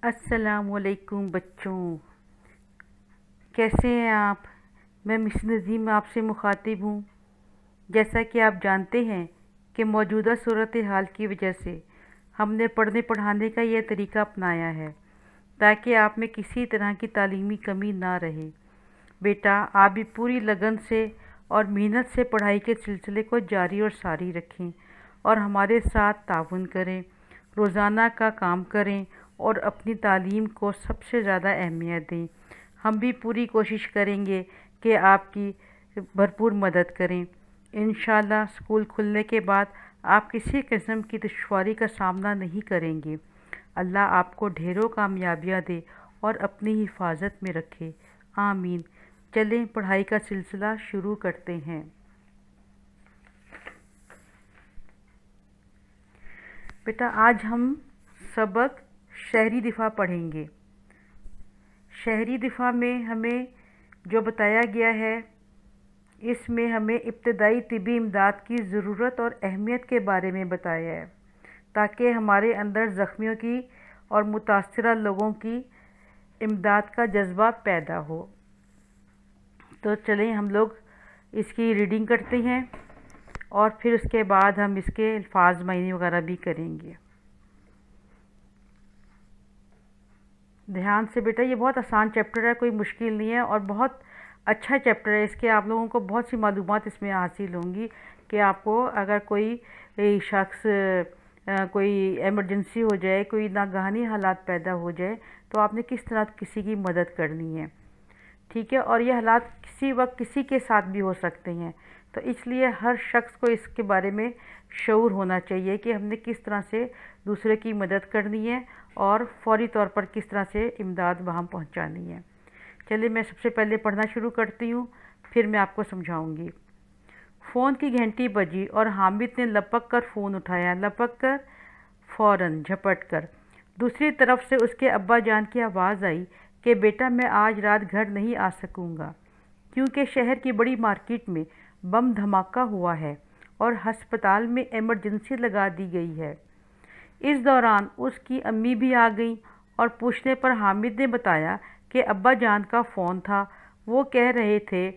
अस्सलामुअलैकुम बच्चों, कैसे हैं आप। मैं मिस नज़ीम आपसे मुखातिब हूँ। जैसा कि आप जानते हैं कि मौजूदा सूरत हाल की वजह से हमने पढ़ने पढ़ाने का यह तरीका अपनाया है ताकि आप में किसी तरह की तालीमी कमी ना रहे। बेटा, आप भी पूरी लगन से और मेहनत से पढ़ाई के सिलसिले को जारी और सारी रखें और हमारे साथ ताउन करें, रोज़ाना का काम करें और अपनी तालीम को सबसे ज़्यादा अहमियत दें। हम भी पूरी कोशिश करेंगे कि आपकी भरपूर मदद करें। इंशाअल्लाह स्कूल खुलने के बाद आप किसी किस्म की दुश्वारी का सामना नहीं करेंगे। अल्लाह आपको ढेरों कामयाबियाँ दे और अपनी हिफाजत में रखे, आमीन। चलें पढ़ाई का सिलसिला शुरू करते हैं। बेटा, आज हम सबक शहरी दिफा पढ़ेंगे। शहरी दिफा में हमें जो बताया गया है, इसमें हमें इब्तदाई तिब्बी इमदाद की ज़रूरत और अहमियत के बारे में बताया है ताकि हमारे अंदर ज़ख्मियों की और मुतासरा लोगों की इमदाद का जज्बा पैदा हो। तो चलें हम लोग इसकी रीडिंग करते हैं और फिर उसके बाद हम इसके अल्फाज मायने वगैरह भी करेंगे। ध्यान से बेटा, ये बहुत आसान चैप्टर है, कोई मुश्किल नहीं है और बहुत अच्छा चैप्टर है। इसके आप लोगों को बहुत सी मालूमात इसमें हासिल होंगी कि आपको अगर कोई शख्स कोई एमरजेंसी हो जाए, कोई नागहानी हालात पैदा हो जाए, तो आपने किस तरह किसी की मदद करनी है। ठीक है, और ये हालात किसी वक्त किसी के साथ भी हो सकते हैं, तो इसलिए हर शख्स को इसके बारे में शऊर होना चाहिए कि हमने किस तरह से दूसरे की मदद करनी है और फौरी तौर पर किस तरह से इमदाद वहाँ पहुँचानी है। चलिए मैं सबसे पहले पढ़ना शुरू करती हूँ, फिर मैं आपको समझाऊँगी। फ़ोन की घंटी बजी और हामिद ने लपक कर फ़ोन उठाया। लपक कर, फ़ौरन, झपट कर। दूसरी तरफ से उसके अब्बा जान की आवाज़ आई कि बेटा, मैं आज रात घर नहीं आ सकूँगा क्योंकि शहर की बड़ी मार्केट में बम धमाका हुआ है और हस्पताल में इमरजेंसी लगा दी गई है। इस दौरान उसकी अम्मी भी आ गई और पूछने पर हामिद ने बताया कि अब्बा जान का फ़ोन था। वो कह रहे थे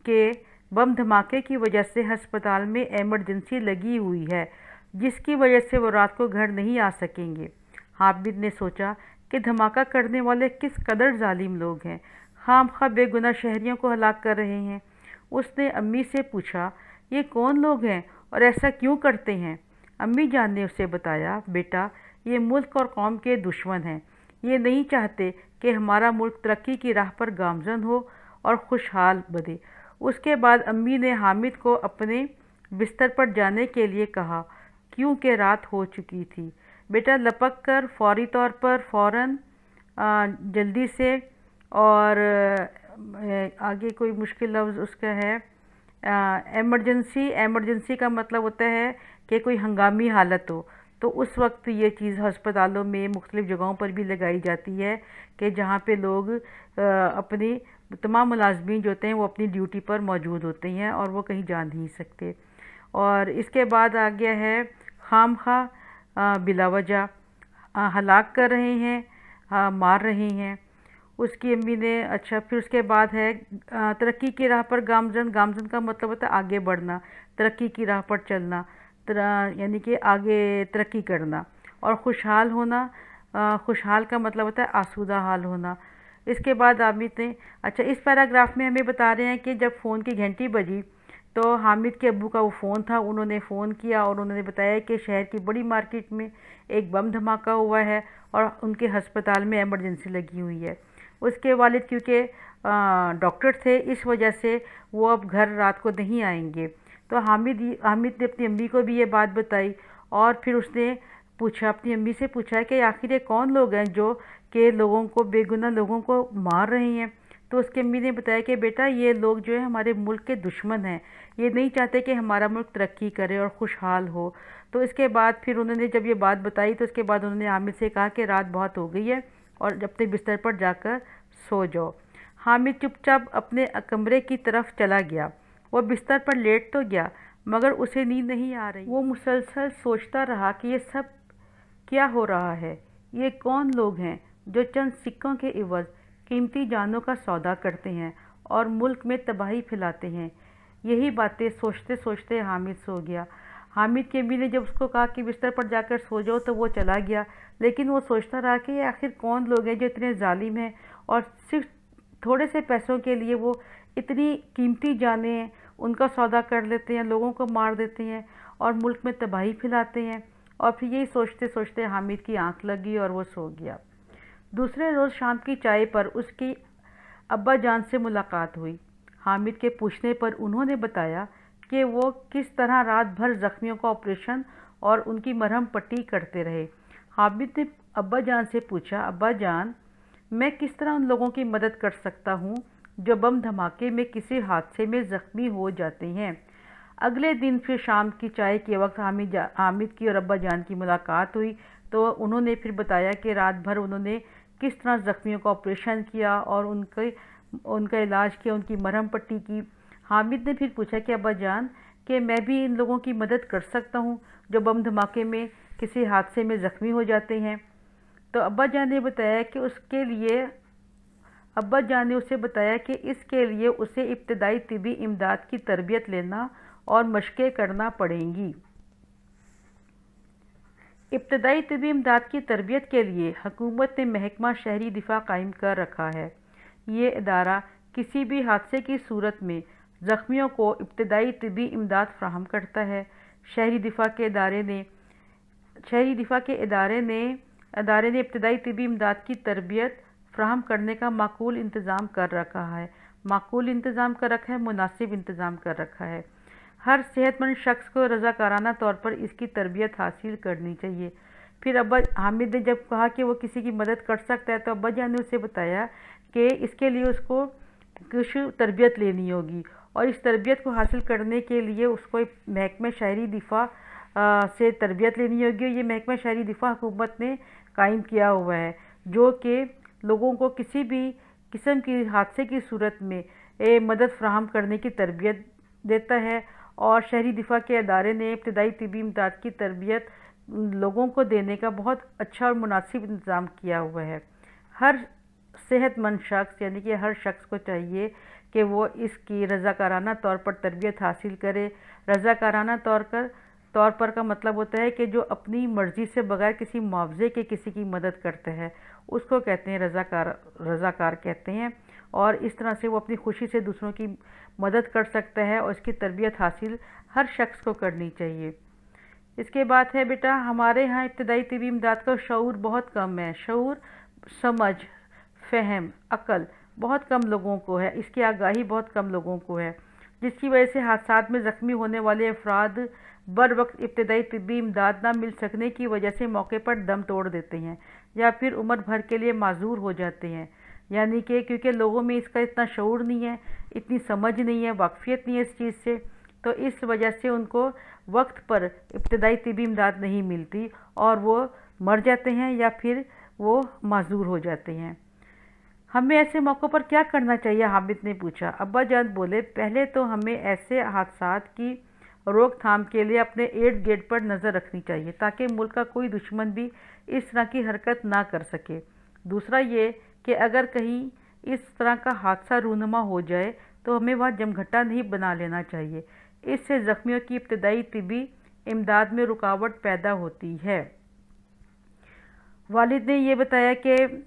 कि बम धमाके की वजह से हस्पताल में इमरजेंसी लगी हुई है, जिसकी वजह से वो रात को घर नहीं आ सकेंगे। हामिद ने सोचा कि धमाका करने वाले किस कदर जालिम लोग हैं, खामखा बेगुनाह शहरियों को हलाक कर रहे हैं। उसने अम्मी से पूछा, ये कौन लोग हैं और ऐसा क्यों करते हैं। अम्मी जान ने उसे बताया, बेटा, ये मुल्क और कौम के दुश्मन हैं। ये नहीं चाहते कि हमारा मुल्क तरक्की की राह पर गामजन हो और खुशहाल बने। उसके बाद अम्मी ने हामिद को अपने बिस्तर पर जाने के लिए कहा क्योंकि रात हो चुकी थी। बेटा, लपक कर, फौरी तौर पर, फ़ौरन, जल्दी से, और आगे कोई मुश्किल लफ्ज़ उसका है एमरजेंसी। एमरजेंसी का मतलब होता है कि कोई हंगामी हालत हो, तो उस वक्त ये चीज़ अस्पतालों में मुख्तलिफ़ जगहों पर भी लगाई जाती है कि जहाँ पे लोग अपनी तमाम मुलाजमीन जो होते हैं वो अपनी ड्यूटी पर मौजूद होते हैं और वो कहीं जा नहीं सकते। और इसके बाद आ गया है खामखा बिलावजह हलाक कर रहे हैं, मार रहे हैं। उसकी अम्मी ने, अच्छा, फिर उसके बाद है तरक्की की राह पर गामजन। गामजन का मतलब होता है आगे बढ़ना, तरक्की की राह पर चलना, यानी कि आगे तरक्की करना। और खुशहाल होना, खुशहाल का मतलब होता है आसूदा हाल होना। इसके बाद हामिद ने, अच्छा, इस पैराग्राफ में हमें बता रहे हैं कि जब फ़ोन की घंटी बजी तो हामिद के अब्बू का वो फ़ोन था, उन्होंने फ़ोन किया और उन्होंने बताया कि शहर की बड़ी मार्केट में एक बम धमाका हुआ है और उनके हस्पताल में इमरजेंसी लगी हुई है। उसके वालिद क्योंकि डॉक्टर थे, इस वजह से वो अब घर रात को नहीं आएंगे। तो हामिद ने अपनी अम्मी को भी ये बात बताई और फिर उसने पूछा, अपनी अम्मी से पूछा कि आखिर ये कौन लोग हैं जो कि लोगों को, बेगुनाह लोगों को मार रहे हैं। तो उसकी अम्मी ने बताया कि बेटा, ये लोग जो है हमारे मुल्क के दुश्मन हैं, ये नहीं चाहते कि हमारा मुल्क तरक्की करे और खुशहाल हो। तो इसके बाद फिर उन्होंने जब ये बात बताई तो उसके बाद उन्होंने हामिद से कहा कि रात बहुत हो गई है और अपने बिस्तर पर जाकर सो जाओ। हामिद चुपचाप अपने कमरे की तरफ चला गया। वो बिस्तर पर लेट तो गया मगर उसे नींद नहीं आ रही। वो मुसलसल सोचता रहा कि ये सब क्या हो रहा है, ये कौन लोग हैं, जो चंद सिक्कों के इवज़ कीमती जानों का सौदा करते हैं और मुल्क में तबाही फैलाते हैं। यही बातें सोचते सोचते हामिद सो गया। हामिद की अम्मी ने जब उसको कहा कि बिस्तर पर जाकर सो जाओ तो वो चला गया, लेकिन वो सोचता रहा कि आखिर कौन लोग हैं जो इतने जालिम हैं और सिर्फ थोड़े से पैसों के लिए वो इतनी कीमती जानें हैं उनका सौदा कर लेते हैं, लोगों को मार देते हैं और मुल्क में तबाही फैलाते हैं। और फिर यही सोचते सोचते हामिद की आंख लगी और वो सो गया। दूसरे रोज़ शाम की चाय पर उसकी अब्बा जान से मुलाकात हुई। हामिद के पूछने पर उन्होंने बताया कि वो किस तरह रात भर ज़ख्मियों का ऑपरेशन और उनकी मरहम पट्टी करते रहे। हामिद ने अब्बा जान से पूछा, अब्बा जान, मैं किस तरह उन लोगों की मदद कर सकता हूँ जो बम धमाके में किसी हादसे में ज़ख्मी हो जाते हैं। अगले दिन फिर शाम की चाय के वक्त हामिद की और अब्बा जान की मुलाकात हुई तो उन्होंने फिर बताया कि रात भर उन्होंने किस तरह ज़ख्मियों का ऑपरेशन किया और उनका इलाज किया, उनकी मरहम पट्टी की। हामिद ने फिर पूछा कि अब्बा जान, कि मैं भी इन लोगों की मदद कर सकता हूँ जो बम धमाके में किसी हादसे में ज़ख्मी हो जाते हैं। तो अब्बा जान ने उसे बताया कि इसके लिए उसे इब्तदाई तिबी इमदाद की तरबियत लेना और मशक़ें करना पड़ेंगी। इब्तदाई तिबी इमदाद की तरबियत के लिए हुकूमत ने महकमा शहरी दिफा कायम कर रखा है। ये इदारा किसी भी हादसे की सूरत में ज़ख्मियों को इब्तदाई तिबी इमदाद फ़राहम करता है। शहरी दिफा के इदारे ने इब्तदाई तिबी इमदाद की तरबियत फ़राहम करने का माकूल इंतज़ाम कर रखा है। मुनासिब इंतज़ाम कर रखा है। हर सेहतमंद शख्स को रज़ाकाराना तौर पर इसकी तरबियत हासिल करनी चाहिए। फिर अब्बा हामिद ने जब कहा कि वो किसी की मदद कर सकता है तो अब्बा जान ने उसे बताया कि इसके लिए उसको कुछ तरबियत लेनी होगी और इस तरबियत को हासिल करने के लिए उसको महकमा शहरी दिफा से तरबियत लेनी होगी। ये महकमा शहरी दिफा हुकूमत ने कायम किया हुआ है जो कि लोगों को किसी भी किस्म की हादसे की सूरत में मदद फ़राहम करने की तरबियत देता है। और शहरी दिफा के अदारे ने इब्तदाई तिबी इमदाद की तरबियत लोगों को देने का बहुत अच्छा और मुनासिब इंतज़ाम किया हुआ है। हर सेहतमंद शख्स यानी कि हर शख्स को चाहिए कि वो इसकी रज़ाकाराना तौर पर तरबियत हासिल करे। रज़ाकाराना तौर पर का मतलब होता है कि जो अपनी मर्ज़ी से बग़ैर किसी मुआवजे के किसी की मदद करते हैं उसको कहते हैं रज़ाकार कहते हैं। और इस तरह से वो अपनी खुशी से दूसरों की मदद कर सकता है और इसकी तरबियत हासिल हर शख्स को करनी चाहिए। इसके बाद है बेटा, हमारे यहाँ इब्तदाई तिबी इमदाद का शऊर बहुत कम है। शऊर, समझ, फ़हम, अक़ल बहुत कम लोगों को है, इसकी आगाही बहुत कम लोगों को है, जिसकी वजह से हादसात में ज़ख्मी होने वाले अफराद बर वक्त इब्तदाई तिब्बी इमदाद न मिल सकने की वजह से मौके पर दम तोड़ देते हैं या फिर उम्र भर के लिए माजूर हो जाते हैं। यानी कि क्योंकि लोगों में इसका इतना शऊर नहीं है, इतनी समझ नहीं है, वाकफियत नहीं है इस चीज़ से, तो इस वजह से उनको वक्त पर इब्तदाई तिब्बी इमदाद नहीं मिलती और वो मर जाते हैं या फिर वो माजूर हो जाते हैं। हमें ऐसे मौक़ों पर क्या करना चाहिए, हामिद ने पूछा। अब्बा जान बोले, पहले तो हमें ऐसे हादसात की रोकथाम के लिए अपने इर्द गिर्द पर नज़र रखनी चाहिए ताकि मुल्क का कोई दुश्मन भी इस तरह की हरकत ना कर सके। दूसरा ये कि अगर कहीं इस तरह का हादसा रूनुमा हो जाए तो हमें वहाँ जमघटा नहीं बना लेना चाहिए, इससे ज़ख्मियों की इब्तदाई तिब्बी इमदाद में रुकावट पैदा होती है। वालिद ने यह बताया कि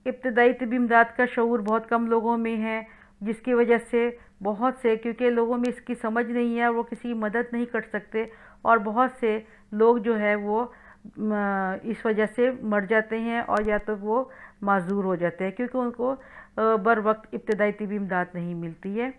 इब्तदाई तिब्बी इमदाद का शऊर बहुत कम लोगों में है, जिसकी वजह से बहुत से, क्योंकि लोगों में इसकी समझ नहीं है और वो किसी की मदद नहीं कर सकते और बहुत से लोग जो है वो इस वजह से मर जाते हैं और या तो वो माजूर हो जाते हैं क्योंकि उनको बर वक्त इब्तदाई तिब्बी इमदाद नहीं मिलती है।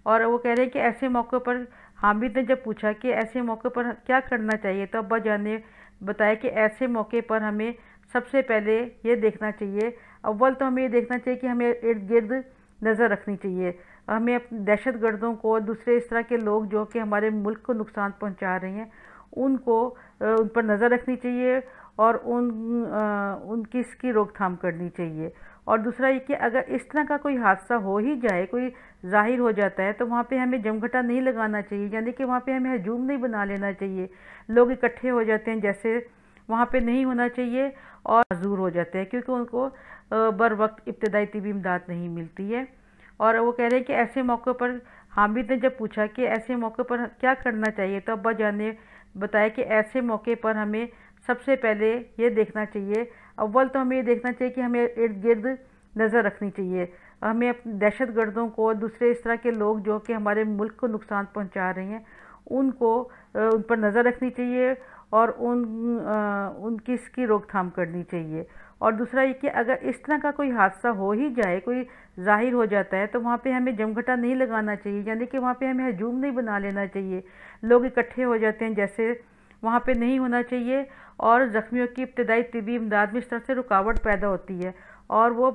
और वो कह रहे हैं कि ऐसे मौक़ों पर, हामिद ने जब पूछा कि ऐसे मौक़े पर क्या करना चाहिए तो अब्बा जान ने बताया कि ऐसे मौके पर हमें सबसे पहले ये देखना चाहिए, अव्वल तो हमें ये देखना चाहिए कि हमें इर्द गिर्द नज़र रखनी चाहिए। हमें अपने दहशत गर्दों को, दूसरे इस तरह के लोग जो कि हमारे मुल्क को नुकसान पहुंचा रहे हैं उन पर नज़र रखनी चाहिए और उनकी इसकी रोकथाम करनी चाहिए। और दूसरा ये कि अगर इस तरह का कोई हादसा हो ही जाए, कोई ज़ाहिर हो जाता है, तो वहाँ पे हमें जमघटा नहीं लगाना चाहिए, यानी कि वहाँ पे हमें हजूम नहीं बना लेना चाहिए। लोग इकट्ठे हो जाते हैं, जैसे وہاں پہ نہیں ہونا چاہیے اور معذور ہو جاتے ہیں کیونکہ ان کو بر وقت ابتدائی طبی امداد نہیں ملتی ہے۔ اور وہ کہہ رہے ہیں کہ ایسے موقع پر حامد نے جب پوچھا کہ ایسے موقع پر کیا کرنا چاہیے تو ابا جان نے بتایا کہ ایسے موقع پر ہمیں سب سے پہلے یہ دیکھنا چاہیے، اول تو ہمیں یہ دیکھنا چاہیے کہ ہمیں ارد گرد نظر رکھنی چاہیے، ہمیں اپنے دہشت گردوں کو، دوسرے اس طرح کے لوگ جو کہ ہمارے ملک کو نقصان پہنچا رہے ہیں ان پر نظر رکھنی چاہیے اور ان کی اس کی روک تھام کرنی چاہیے۔ اور دوسرا یہ کہ اگر اس طرح کا کوئی حادثہ ہو ہی جائے، کوئی ظاہر ہو جاتا ہے تو وہاں پہ ہمیں جمگھٹا نہیں لگانا چاہیے، یعنی کہ وہاں پہ ہمیں ہجوم نہیں بنا لینا چاہیے، لوگ اکٹھے ہو جاتے ہیں جیسے، وہاں پہ نہیں ہونا چاہیے۔ اور زخمیوں کی ابتدائی طبی امداد میں اس طرح سے رکاوٹ پیدا ہوتی ہے اور وہ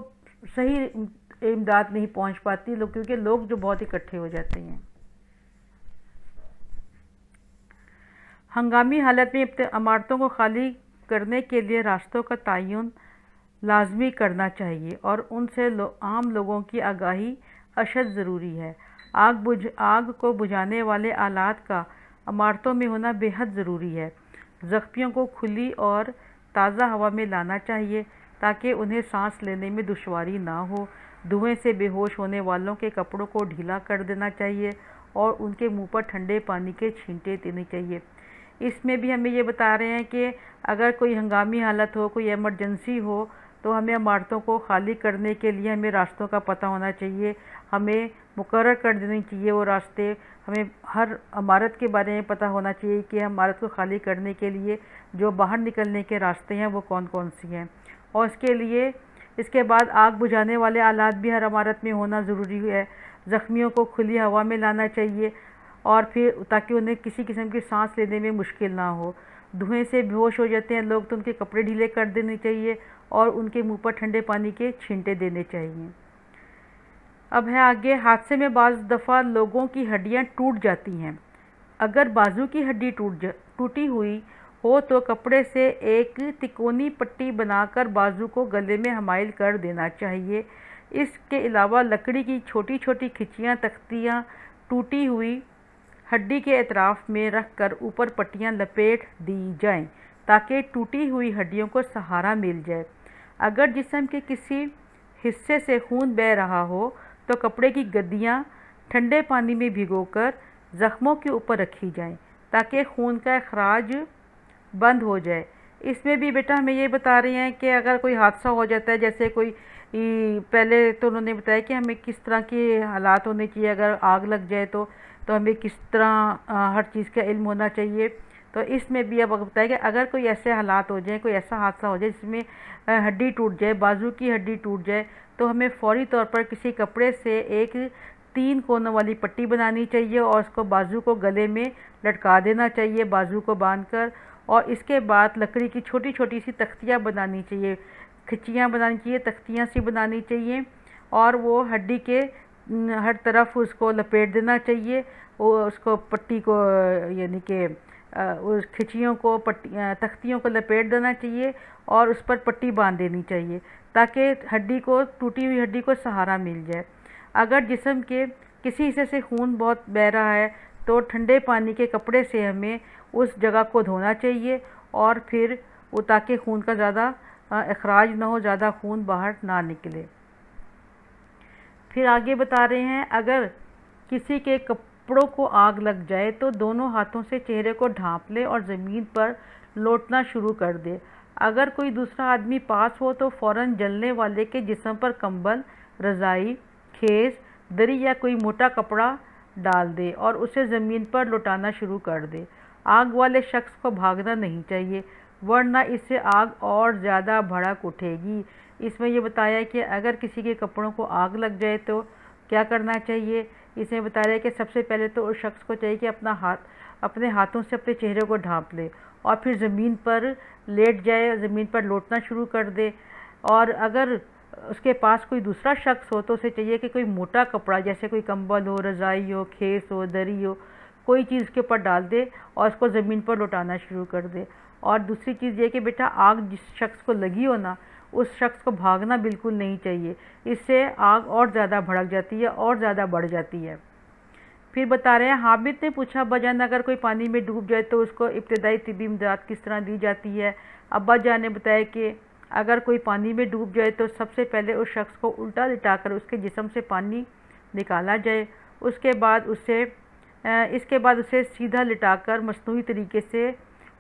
صحیح امداد نہیں پہنچ پاتی کیونکہ لوگ جو بہت اکٹھے ہو جاتے ہیں۔ ہنگامی حالت میں عمارتوں کو خالی کرنے کے لیے راستوں کا تعین لازمی کرنا چاہیے اور ان سے عام لوگوں کی آگاہی اشد ضروری ہے۔ آگ کو بجھانے والے آلات کا عمارتوں میں ہونا بے حد ضروری ہے۔ زخمیوں کو کھلی اور تازہ ہوا میں لانا چاہیے تاکہ انہیں سانس لینے میں دشواری نہ ہو۔ دھوئیں سے بے ہوش ہونے والوں کے کپڑوں کو ڈھیلا کر دینا چاہیے اور ان کے منہ پر ٹھنڈے پانی کے چھینٹے دینے چاہیے۔ اس میں بھی ہمیں یہ بتا رہے ہیں کہ اگر کوئی ہنگامی حالت ہو، کوئی ایمرجنسی ہو تو ہمیں عمارتوں کو خالی کرنے کے لیے ہمیں راستوں کا پتہ ہونا چاہیے، ہمیں مقرر کر دینی چاہیے وہ راستے، ہمیں ہر عمارت کے بارے میں پتہ ہونا چاہیے کہ عمارت کو خالی کرنے کے لیے جو باہر نکلنے کے راستے ہیں وہ کون کون سی ہیں۔ اور اس کے بعد آگ بجھانے والے آلات بھی ہر عمارت میں ہونا ضروری ہے۔ زخمیوں کو کھلی ہوا میں لانا چاہیے اور پھر تاکہ انہیں کسی قسم کی سانس لینے میں مشکل نہ ہو۔ دھوئیں سے بے ہوش ہو جاتے ہیں لوگ تو ان کے کپڑے ڈھیلے کر دینے چاہیے اور ان کے منہ پر ٹھنڈے پانی کے چھینٹے دینے چاہیے۔ اب ہے آگے، حادثے میں بعض دفعہ لوگوں کی ہڈیاں ٹوٹ جاتی ہیں۔ اگر بازو کی ہڈی ٹوٹی ہوئی ہو تو کپڑے سے ایک تکونی پٹی بنا کر بازو کو گلے میں حمائل کر دینا چاہیے۔ اس کے علاوہ لکڑی کی چھوٹی چھوٹی کھچیاں، تختیاں ٹوٹی ہوئی ہڈی کے اطراف میں رکھ کر اوپر پٹیاں لپیٹ دی جائیں تاکہ ٹوٹی ہوئی ہڈیوں کو سہارا مل جائے۔ اگر جسم کے کسی حصے سے خون بہہ رہا ہو تو کپڑے کی گدیاں ٹھنڈے پانی میں بھگو کر زخموں کے اوپر رکھی جائیں تاکہ خون کا اخراج بند ہو جائے۔ اس میں بھی بیٹا ہمیں یہ بتا رہے ہیں کہ اگر کوئی حادثہ ہو جاتا ہے، جیسے کوئی پہلے تو انہوں نے بتایا کہ ہمیں کس طرح کے حالات ہونے چاہیے، اگر آگ لگ جائے تو ہمیں کس طرح ہر چیز کا علم ہونا چاہیے۔ تو اس میں بھی اب بتایا کہ اگر کوئی ایسے حالات ہو جائیں، کوئی ایسا حادثہ ہو جائے جس میں ہڈی ٹوٹ جائے، بازو کی ہڈی ٹوٹ جائے، تو ہمیں فوری طور پر کسی کپڑے سے ایک 3 کونوں والی پٹی بنانی چاہیے اور اس کو بازو کو گلے میں لٹکا دینا چاہیے بازو کو باندھ کر، اور اس کے بعد لکڑی کی چھوٹی چھوٹی سی تختیاں بنانی چاہیے، کھچیاں بنانی چاہیے، تختیاں سی بنانی چاہیے اور وہ ہڈی کے ہر طرف اس کو لپیٹ دینا چاہیے، اس کو پٹی کو یعنی کہ اس کھچیوں کو تختیوں کو لپیٹ دینا چاہیے اور اس پر پٹی باندھ دینی چاہیے تاکہ ٹوٹی ہوئی ہڈی کو سہارا مل جائے۔ اگر جسم کے کسی حصے سے خون بہت بہہ رہا ہے تو ٹھنڈے پانی کے کپڑے سے ہمیں اس جگہ کو دھونا چاہیے اور پھر وہ تاکہ خون کا زیادہ اخراج نہ ہو، زیادہ خون باہر نہ نکلے۔ پھر آگے بتا رہے ہیں، اگر کسی کے کپڑوں کو آگ لگ جائے تو دونوں ہاتھوں سے چہرے کو ڈھانپ لے اور زمین پر لوٹنا شروع کر دے۔ اگر کوئی دوسرا آدمی پاس ہو تو فوراً جلنے والے کے جسم پر کمبل، رضائی، خیز، دری یا کوئی موٹا کپڑا ڈال دے اور اسے زمین پر لوٹانا شروع کر دے۔ آگ والے شخص کو بھاگنا نہیں چاہیے ورنہ اس سے آگ اور زیادہ بھڑک اٹھے گی۔ اس میں یہ بتایا کہ اگر کسی کے کپڑوں کو آگ لگ جائے تو کیا کرنا چاہیے۔ اس میں بتایا کہ سب سے پہلے تو اس شخص کو چاہیے کہ اپنے ہاتھوں سے اپنے چہرے کو ڈھانپ لے اور پھر زمین پر لیٹ جائے، زمین پر لوٹنا شروع کر دے، اور اگر اس کے پاس کوئی دوسرا شخص ہو تو اسے چاہیے کہ کوئی موٹا کپڑا جیسے کوئی کمبل ہو، رضائی ہو، خیز ہو، دری ہو، کوئی چیز اس کے اوپر ڈال دے اور اس کو زمین پر لوٹانا شروع کر دے۔ اور دوسری چیز یہ کہ بیٹا آگ جس شخص کو لگی ہو نا، اس شخص کو بھاگنا بالکل نہیں چاہیے، اس سے آگ اور زیادہ بھڑک جاتی ہے اور زیادہ بڑھ جاتی ہے۔ پھر بتا رہے ہیں، حامد نے پوچھا، بجان اگر کوئی پانی میں ڈوب جائے تو اس کو ابتدائی طبی امداد کس طرح دی جاتی ہے؟ ابا جان نے بتایا کہ اگر کوئی پانی میں ڈوب جائے تو سب سے پہلے اس شخص کو الٹا لٹا کر اس کے جسم سے پانی نکالا جائے، اس کے بعد اسے سیدھا لٹا کر مصنوعی طریقے سے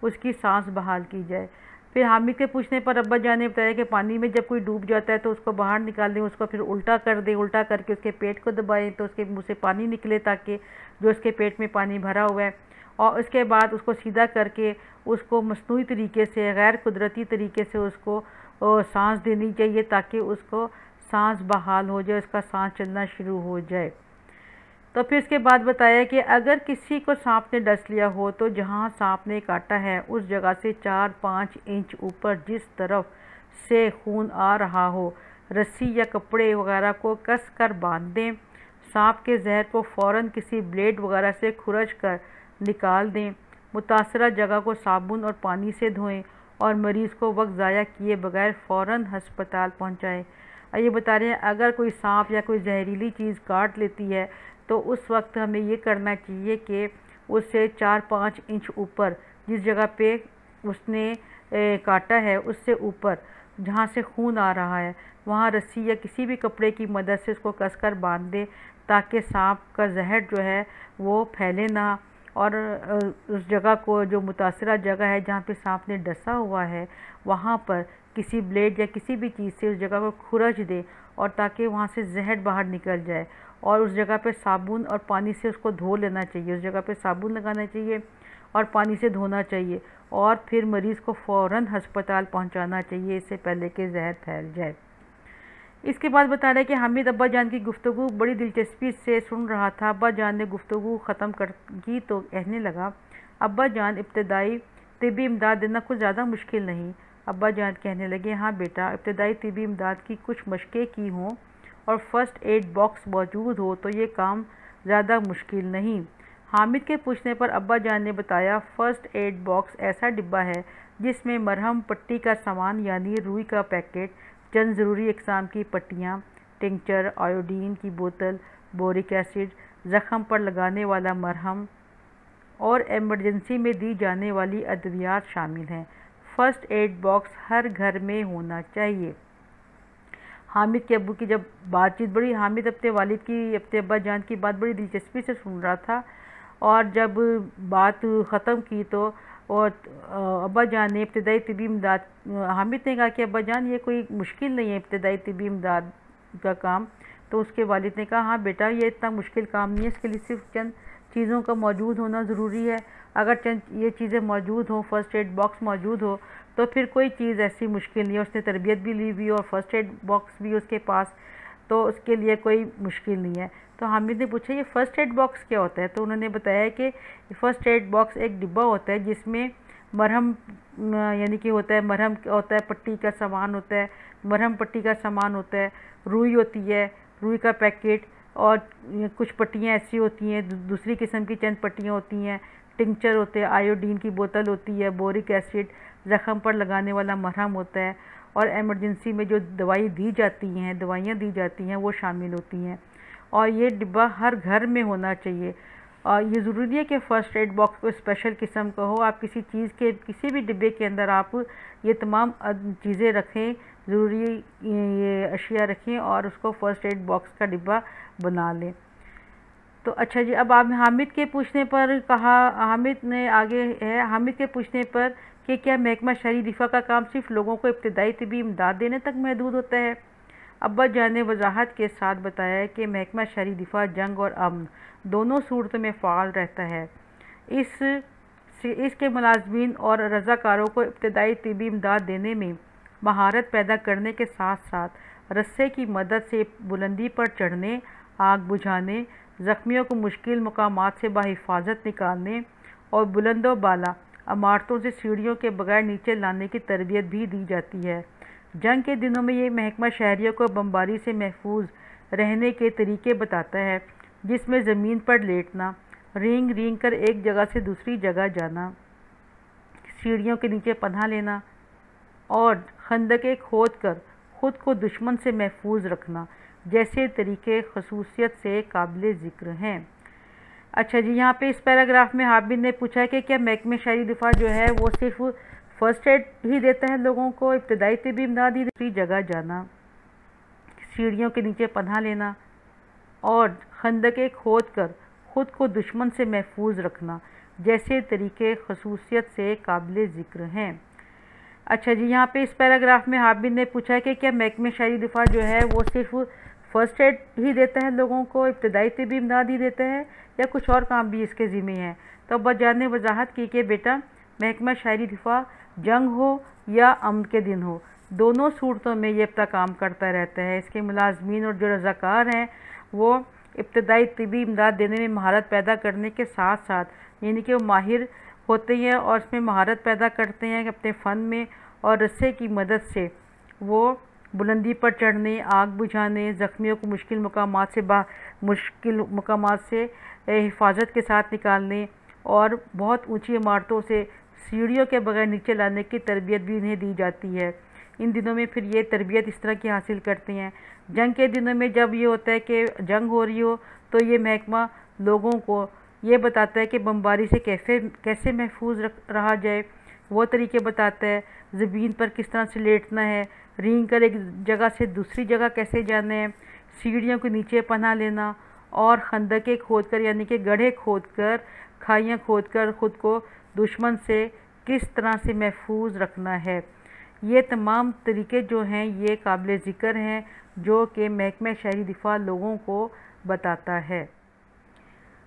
اس کی سانس بحال کی جائے۔ پھر حامد کے پوچھنے پر ابا جان نے بتایا کہ پانی میں جب کوئی ڈوب جاتا ہے تو اس کو باہر نکال دیں، اس کو پھر الٹا کر دیں، الٹا کر کے اس کے پیٹ کو دبائیں تو اس کے منہ سے پانی نکلے، تاکہ جو اس کے پیٹ میں پانی بھرا ہوا ہے، اور اس کے بعد اس کو سیدھا کر کے اس کو مصنوعی طریقے سے، غیر قدرتی طریقے سے اس کو سانس دینی چاہیے، تاکہ اس کو سانس بحال ہو جائے، اس کا سانس چلنا شروع ہو جائے۔ تو پھر اس کے بعد بتایا کہ اگر کسی کو سانپ نے ڈس لیا ہو تو جہاں سانپ نے کاٹا ہے اس جگہ سے 4-5 انچ اوپر جس طرف سے خون آ رہا ہو رسی یا کپڑے وغیرہ کو کس کر باندھ دیں۔ سانپ کے زہر کو فوراً کسی بلیڈ وغیرہ سے کھرچ کر نکال دیں۔ متاثرہ جگہ کو صابن اور پانی سے دھوئیں اور مریض کو وقت ضائع کیے بغیر فوراً ہسپتال پہنچائیں۔ یہ بتا رہے ہیں اگر کوئی سانپ یا کوئی زہریلی چیز کاٹ لیتی ہے تو اس وقت ہمیں یہ کرنا چاہیے کہ اس سے 4-5 انچ اوپر جس جگہ پہ اس نے کاٹا ہے اس سے اوپر جہاں سے خون آ رہا ہے وہاں رسی یا کسی بھی کپڑے کی مدد سے اس کو کس کر باندھ دے، تاکہ سانپ کا زہر جو ہے وہ پھیلے نہ، اور اس جگہ کو جو متاثرہ جگہ ہے جہاں پہ سانپ نے ڈسا ہوا ہے وہاں پر کسی بلیڈ یا کسی بھی چیز سے اس جگہ کو کھرچ دے، اور تاکہ وہاں سے زہر باہر نکل جائے، اور اس جگہ پہ صابن اور پانی سے اس کو دھو لینا چاہیے، اس جگہ پہ صابن لگانا چاہیے اور پانی سے دھونا چاہیے، اور پھر مریض کو فوراً ہسپتال پہنچانا چاہیے اس سے پہلے کہ زہر پھیل جائے۔ اس کے بعد بتا رہے کہ حامد ابا جان کی گفتگو بڑی دلچسپی سے سن رہا تھا۔ ابا جان نے گفتگو ختم کی تو کہنے لگا، ابا جان ابتدائی طبی امداد دینا کچھ زیادہ مشکل نہیں۔ ابا جان کہنے لگے، ہاں بیٹا، ابتدائی طبی امداد کی کچھ مشقیں کی ہوں اور فرسٹ ایڈ باکس موجود ہو تو یہ کام زیادہ مشکل نہیں۔ حامد کے پوچھنے پر ابا جان نے بتایا، فرسٹ ایڈ باکس ایسا ڈبہ ہے جس میں مرہم پٹی کا سامان یعنی روئی کا پیکٹ، چند ضروری اقسام کی پٹیاں، ٹنکچر، آیوڈین کی بوتل، بورک ایسڈ، زخم پر لگانے والا مرہم اور ایمرجنسی میں دی جانے والی ادویات شامل ہیں۔ فرسٹ ایڈ باکس ہر گھر میں ہونا چاہیے۔ حامد کے ابو کی جب بات چیت حامد اپنے والد کی، اپنے ابا جان کی بات بڑی دلچسپی سے سن رہا تھا، اور جب بات ختم کی تو ابا جان نے ابتدائی طبی امداد، حامد نے کہا کہ ابا جان یہ کوئی مشکل نہیں ہے ابتدائی طبی امداد کا کام، تو اس کے والد نے کہا، ہاں بیٹا یہ اتنا مشکل کام نہیں ہے، اس کے لیے صرف چند چیزوں کا موجود ہونا ضروری ہے۔ اگر چند یہ چیزیں موجود ہوں، فرسٹ ایڈ باکس موجود ہو تو پھر کوئی چیز ایسی مشکل نہیں ہے۔ اس نے تربیت بھی لی ہوئی اور فرسٹ ایڈ باکس بھی اس کے پاس، تو اس کے لیے کوئی مشکل نہیں ہے۔ تو حامد نے پوچھا یہ فرسٹ ایڈ باکس کیا ہوتا ہے؟ تو انہوں نے بتایا کہ فرسٹ ایڈ باکس ایک ڈبہ ہوتا ہے جس میں مرہم یعنی کہ ہوتا ہے، مرہم ہوتا ہے، پٹی کا سامان ہوتا ہے، مرہم پٹی کا سامان ہوتا ہے، روئی ہوتی ہے، روئی کا پیکٹ، اور کچھ پٹیاں ایسی ہوتی ہیں، دوسری قسم کی چند پٹیاں ہوتی ہیں، ٹنکچر ہوتے ہیں، آیوڈین کی بوتل ہوتی ہے، بورک ایسڈ، زخم پر لگانے والا مرہم ہوتا ہے، اور ایمرجنسی میں جو دوائیاں دی جاتی ہیں وہ شامل ہوتی ہیں، اور یہ ڈبہ ہر گھر میں ہونا چاہیے۔ اور یہ ضروری ہے کہ فرسٹ ایڈ باکس کو اسپیشل قسم کا ہو، آپ کسی چیز کے کسی بھی ڈبے کے اندر آپ یہ تمام چیزیں رکھیں، ضروری یہ اشیاء رکھیں اور اس کو فرسٹ ایڈ باکس کا ڈبہ بنا لیں۔ تو اچھا جی، اب آپ حامد کے پوچھنے پر کہا، حامد کے پوچھنے پر کہ کیا محکمہ شہری دفاع کا کام صرف لوگوں کو ابتدائی طبی امداد دینے تک محدود ہوتا ہے؟ ابا جان نے وضاحت کے ساتھ بتایا کہ محکمہ شہری دفاع جنگ اور امن دونوں صورتوں میں فعال رہتا ہے۔ اس کے ملازمین اور رضاکاروں کو ابتدائی طبی امداد دینے میں مہارت پیدا کرنے کے ساتھ ساتھ رسے کی مدد سے بلندی پر چڑھنے، آگ بجھانے، زخمیوں کو مشکل مقامات سے بحفاظت نکالنے اور بلند و بالا عمارتوں سے سیڑھیوں کے بغیر نیچے لانے کی تربیت بھی دی جاتی ہے۔ جنگ کے دنوں میں یہ محکمہ شہریوں کو بمباری سے محفوظ رہنے کے طریقے بتاتا ہے، جس میں زمین پر لیٹنا، رینگ کر ایک جگہ سے دوسری جگہ جانا، سیڑھیوں کے نیچے پناہ لینا اور خندقیں کھود کر خود کو دشمن سے محفوظ رکھنا جیسے طریقے خصوصیت سے قابل ذکر ہیں۔ اچھا جی، یہاں پہ اس پیراگراف میں حامد نے پوچھا کہ کیا محکمہ شہری دفاع جو ہے وہ صرف फर्स्ट एड ही देता है लोगों को, इब्तदाई तिबी इमदाद ही, दूसरी जगह जाना, सीढ़ियों के नीचे पनाह लेना और खंदकें खोद कर ख़ुद को दुश्मन से महफूज रखना जैसे तरीके खसूसियत से काबिल ज़िक्र हैं। अच्छा जी, यहाँ पे इस पैराग्राफ में हामिद ने पूछा है कि क्या महकमे शहरी दिफा जो है वो सिर्फ फ़र्स्ट एड ही देता है लोगों को, इब्तदाई तिबी इमदाद ही देता है, या कुछ और काम भी इसके ज़िम्मे हैं। तो अब्बाजान ने वजाहत की कि बेटा महकमा शहरी दिफा जंग हो या अमन के दिन हो, दोनों सूरतों में ये अपना काम करता रहता है। इसके मुलाजमीन और जो रज़ाकार हैं वो इब्तदाई तिबी इमदाद देने में महारत पैदा करने के साथ साथ, यानी कि वो माहिर होते हैं और इसमें महारत पैदा करते हैं अपने फ़न में, और रस्से की मदद से वो बुलंदी पर चढ़ने, आग बुझाने, ज़ख्मियों को मुश्किल मकामात से हिफाजत के साथ निकालने और बहुत ऊंची इमारतों से सीढ़ियों के बगैर नीचे लाने की तरबियत भी इन्हें दी जाती है। इन दिनों में फिर ये तरबियत इस तरह की हासिल करते हैं। जंग के दिनों में जब ये होता है कि जंग हो रही हो तो ये महकमा लोगों को ये बताता है कि बमबारी से कैसे महफूज रहा जाए, वो तरीके बताता है। ज़मीन पर किस तरह से लेटना है, रेंग कर एक जगह से दूसरी जगह कैसे जाना है, सीढ़ियों के नीचे पनाह लेना और खंदकें खोद कर, यानी कि गड्ढे खोद कर, खाइयाँ खोद कर ख़ुद को दुश्मन से किस तरह से महफूज रखना है। ये तमाम तरीके जो हैं ये काबिल ज़िक्र हैं जो कि महकमा शहरी दिफा लोगों को बताता है।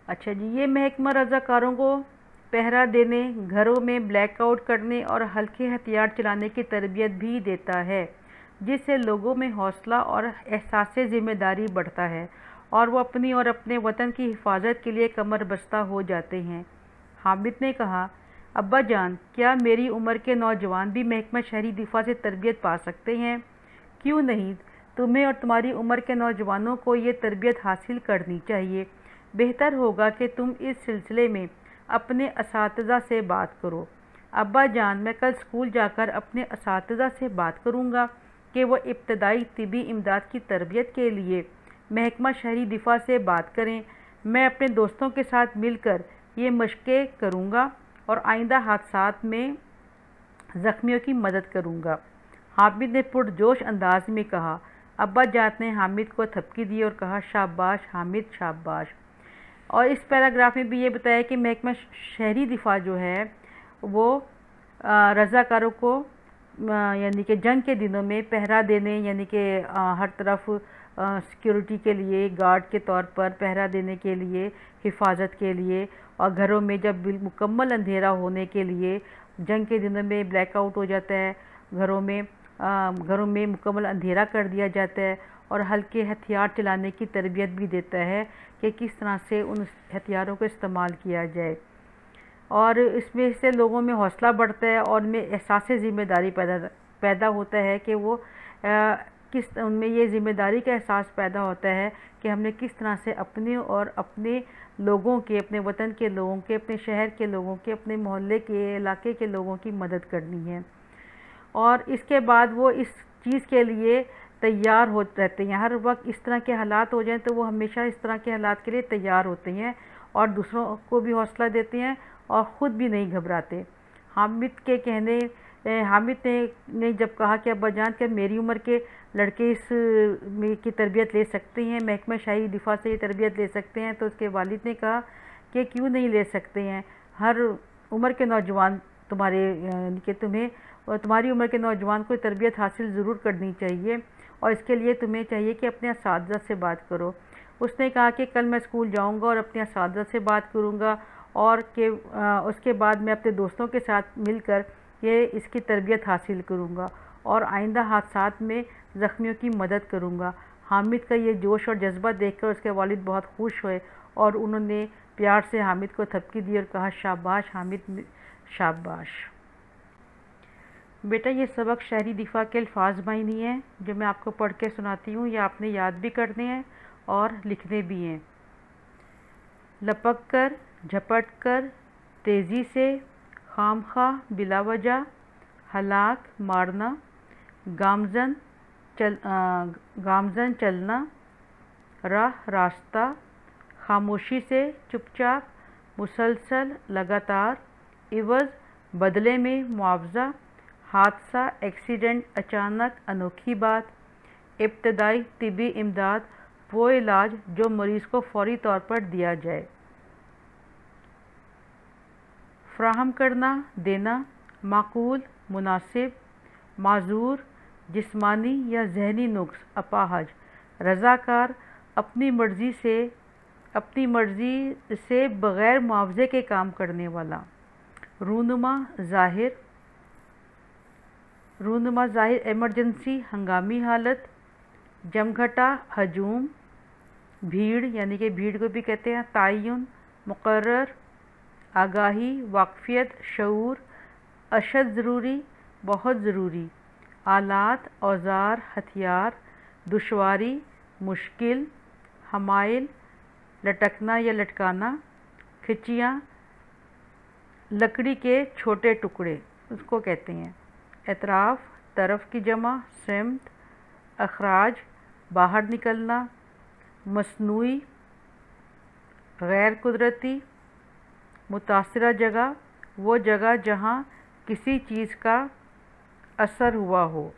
अच्छा जी, ये महकमा रज़ाकारों को पहरा देने, घरों में ब्लैकआउट करने और हल्के हथियार चलाने की तरबियत भी देता है, जिससे लोगों में हौसला और एहसास ज़िम्मेदारी बढ़ता है और वो अपनी और अपने वतन की हिफाजत के लिए कमर बस्ता हो जाते हैं। हामिद ने कहा, अब्बा जान, क्या मेरी उम्र के नौजवान भी महकमा शहरी दिफा से तरबियत पा सकते हैं? क्यों नहीं, तुम्हें और तुम्हारी उम्र के नौजवानों को ये तरबियत हासिल करनी चाहिए। बेहतर होगा कि तुम इस सिलसिले में अपने असातिज़ा से बात करो। अब्बा जान, मैं कल स्कूल जाकर अपने असातिज़ा से बात करूँगा कि वो इब्तदाई तिबी इमदाद की तरबियत के लिए महकमा शहरी दिफा से बात करें। मैं अपने दोस्तों के साथ मिलकर ये मशक़ें करूँगा और आइंदा हादसात में ज़ख्मियों की मदद करूँगा। हामिद ने पुरजोश अंदाज में कहा। अब्बा जान ने हामिद को थपकी दी और कहा, शाबाश हामिद, शाबाश। और इस पैराग्राफ में भी ये बताया कि महकमा शहरी दिफा जो है वो रज़ाकारों को यानी कि जंग के दिनों में पहरा देने, यानी कि हर तरफ सिक्योरिटी के लिए, गार्ड के तौर पर पहरा देने के लिए, हिफाजत के लिए, और घरों में जब मुकम्मल अंधेरा होने के लिए, जंग के दिनों में ब्लैकआउट हो जाता है, घरों में मुकम्मल अंधेरा कर दिया जाता है, और हल्के हथियार चलाने की तरबियत भी देता है कि किस तरह से उन हथियारों को इस्तेमाल किया जाए। और इसमें से लोगों में हौसला बढ़ता है और उनमें एहसास ज़िम्मेदारी पैदा होता है कि वो उनमें ये ज़िम्मेदारी का एहसास पैदा होता है कि हमने किस तरह से अपने और अपने लोगों के, अपने वतन के लोगों के, अपने शहर के लोगों के, अपने मोहल्ले के, इलाके के लोगों की मदद करनी है। और इसके बाद वो इस चीज़ के लिए तैयार हो रहते हैं। हर वक्त इस तरह के हालात हो जाएं तो वो हमेशा इस तरह के हालात के लिए तैयार होते हैं और दूसरों को भी हौसला देते हैं और ख़ुद भी नहीं घबराते। हामिद ने जब कहा कि अब्बा जान, क्या मेरी उम्र के लड़के इस की तरबियत ले सकते हैं, महकमा शहरी दिफा से ये तरबियत ले सकते हैं, तो उसके वालिद ने कहा कि क्यों नहीं ले सकते हैं। हर उम्र के नौजवान तुम्हारी उम्र के नौजवान को तरबियत हासिल ज़रूर करनी चाहिए और इसके लिए तुम्हें चाहिए कि अपने असातिज़ा से बात करो। उसने कहा कि कल मैं स्कूल जाऊंगा और अपने असातिज़ा से बात करूंगा और उसके बाद मैं अपने दोस्तों के साथ मिलकर ये इसकी तरबियत हासिल करूंगा और आइंदा हादसात में ज़ख्मियों की मदद करूंगा। हामिद का ये जोश और जज्बा देखकर उसके वालिद बहुत खुश हुए और उन्होंने प्यार से हामिद को थपकी दी और कहा, शाबाश हामिद, शाबाश। बेटा, ये सबक शहरी दिफा के अल्फाज मायनी है जो मैं आपको पढ़ के सुनाती हूँ, ये आपने याद भी करने हैं और लिखने भी हैं। लपक कर, झपट कर, तेज़ी से, खामखा, बिला वजह, हलाक, मारना, गामजन चलना, राह, रास्ता, खामोशी से, चुपचाप, मुसलसल, लगातार, इवज़, بدلے میں معاوضہ، حادثہ، ایکسیڈنٹ، اچانک، انوکھی بات۔ ابتدائی طبی امداد، وہ علاج جو مریض کو فوری طور پر دیا جائے۔ فراہم کرنا، دینا، معقول، مناسب، معذور، جسمانی یا ذہنی نقص، اپاہج، رضاکار، اپنی مرضی سے بغیر معاوضے کے کام کرنے والا۔ رونما، ظاہر ایمرجنسی، ہنگامی حالت۔ جمگھٹا، ہجوم، بھیڑ یعنی کہ بھیڑ کو بھی کہتے ہیں۔ تعین، مقرر، آگاہی، واقفیت، شعور۔ اشد ضروری، بہت ضروری۔ آلات، اوزار، ہتھیار۔ دشواری، مشکل۔ حمائل، لٹکنا یا لٹکانا۔ کھچیاں، لکڑی کے چھوٹے ٹکڑے اس کو کہتے ہیں۔ اطراف، طرف کی جمع، سمت۔ اخراج، باہر نکلنا۔ مصنوعی، غیر قدرتی۔ متاثرہ جگہ، وہ جگہ جہاں کسی چیز کا اثر ہوا ہو۔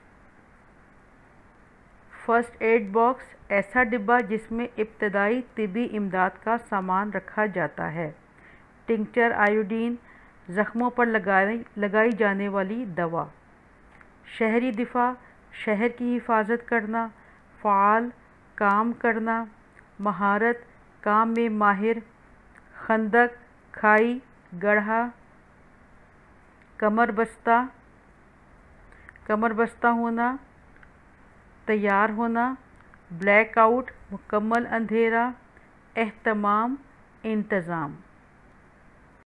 فرسٹ ایڈ باکس، ایسا ڈبہ جس میں ابتدائی طبی امداد کا سامان رکھا جاتا ہے۔ ٹنکچر، آیوڈین، زخموں پر لگائی جانے والی دوا۔ شہری دفاع، شہر کی حفاظت کرنا۔ فعال، کام کرنا۔ مہارت، کام میں ماہر۔ خندق، کھائی، گڑھا۔ کمر بستہ ہونا، تیار ہونا۔ بلیک آؤٹ، مکمل اندھیرا۔ اہتمام، انتظام۔